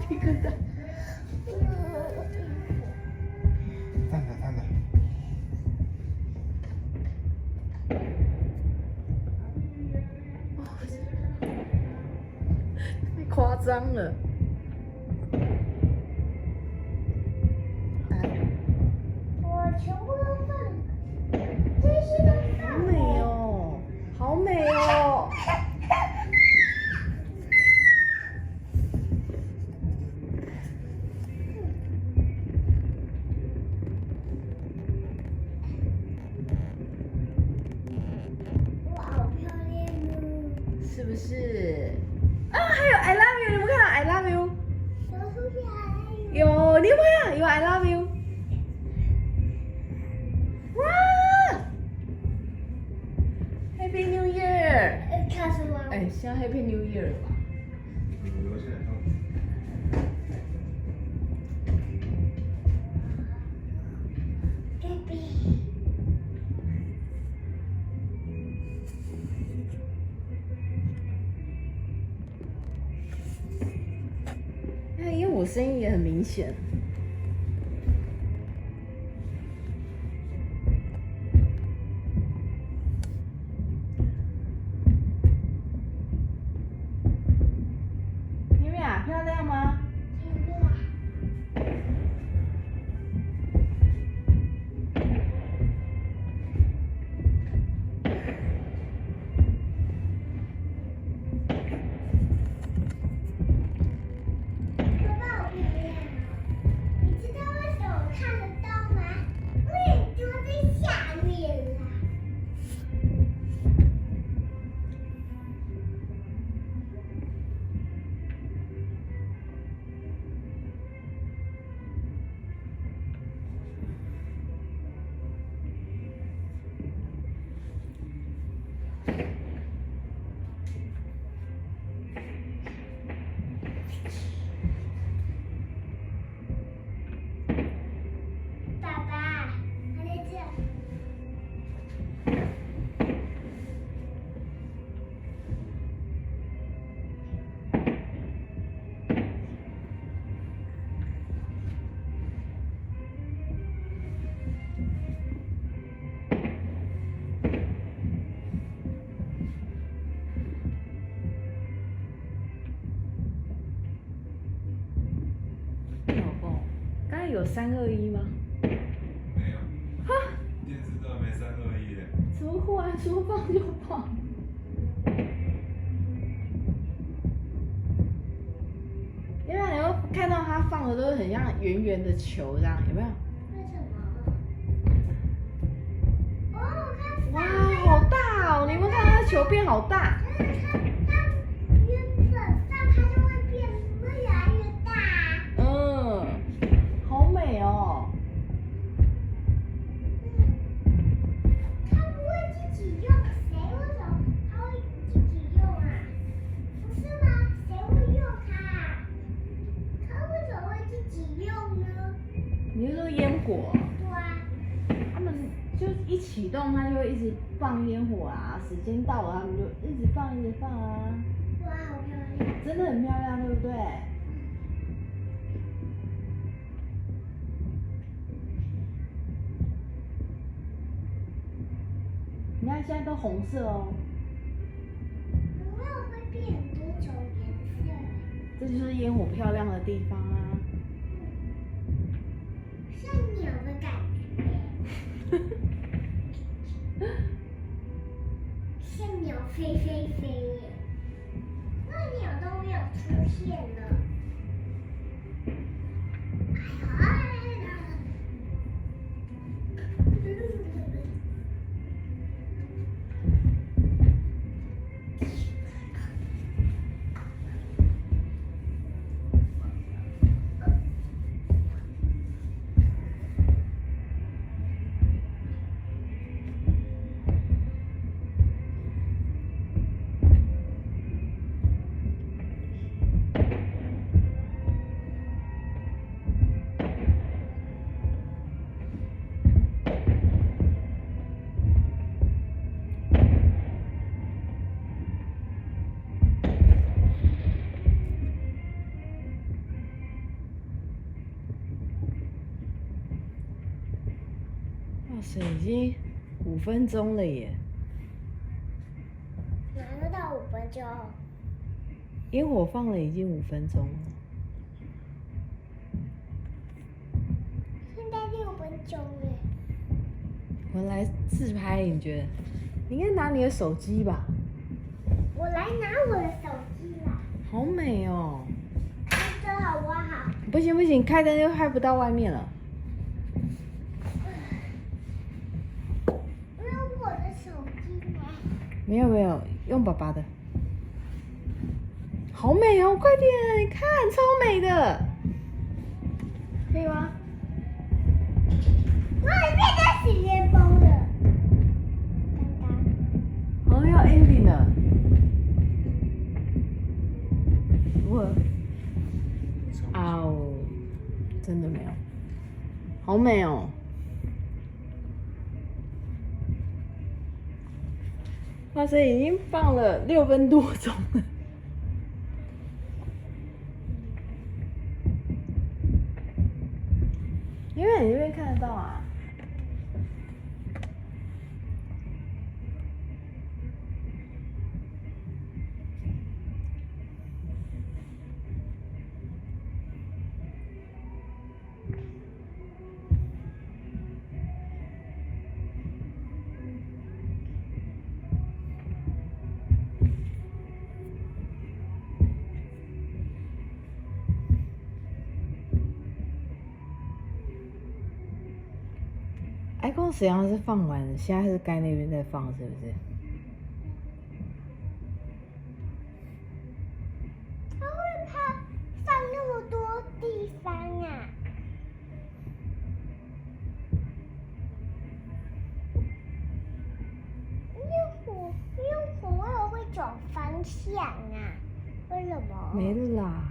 鸡皮疙瘩。站着站着。太夸张了。我全部都放了，这些都好放美哦，好美哦。我好漂亮哦！是不是？啊，还有 I love you， 你有没有看到 I love you？ 小兔子还有有，你有没有看到？有 I love you。哇 ！Happy New Year！看什么？哎，现在 Happy New Year 了吧？留下来。baby。哎，因为我声音也很明显。米米啊，漂亮吗？爸爸好漂亮哦！你知道为什么我看得到吗？因为你坐在下面啦。爸爸，还在这。老公，刚才有321吗？没有。哈？电视都还没321嘞。怎么忽然说放就放？因为你会看到它放的都是很像圆圆的球这样，有没有？为什么？哦，我看哇，好大哦！你有没有看到它球变好大？它原本上它就会变越来越大。嗯，好美哦。它不会自己用，谁为什么它会自己用啊？不是吗？谁会用它啊？它为什么会自己用呢？你是说烟火？对啊。他们就一启动，它就会一直放烟火啊。时间到了，他们就一直放，一直放啊。哇，好漂亮！真的很漂亮，对不对？你看现在都红色哦，有没有会变很多种颜色？这就是烟火漂亮的地方啊。像鸟的感觉。像鸟飞飞飞耶，那鸟都没有出现呢。哎呀！塞，已经5分钟了耶！哪有到5分钟？烟火放了已经5分钟了。现在6分钟了。我来自拍，你觉得？你应该拿你的手机吧？我来拿我的手机啦。好美哦！开车好不好？不行不行，开灯就拍不到外面了。没有我的手机呢。没有没有，用爸爸的。好美哦！快点，你看，超美的。可以吗？哇，你变成许愿风了。刚刚。好像要 ending 了。我，啊哦，真的没有，好美哦！哇塞，已经放了6分多钟了。因为你这边看得到啊。icon 实际上是放完了，现在是该那边在放，是不是？他会怕放那么多地方啊？烟火为什么会转方向啊？为什么？没了啦。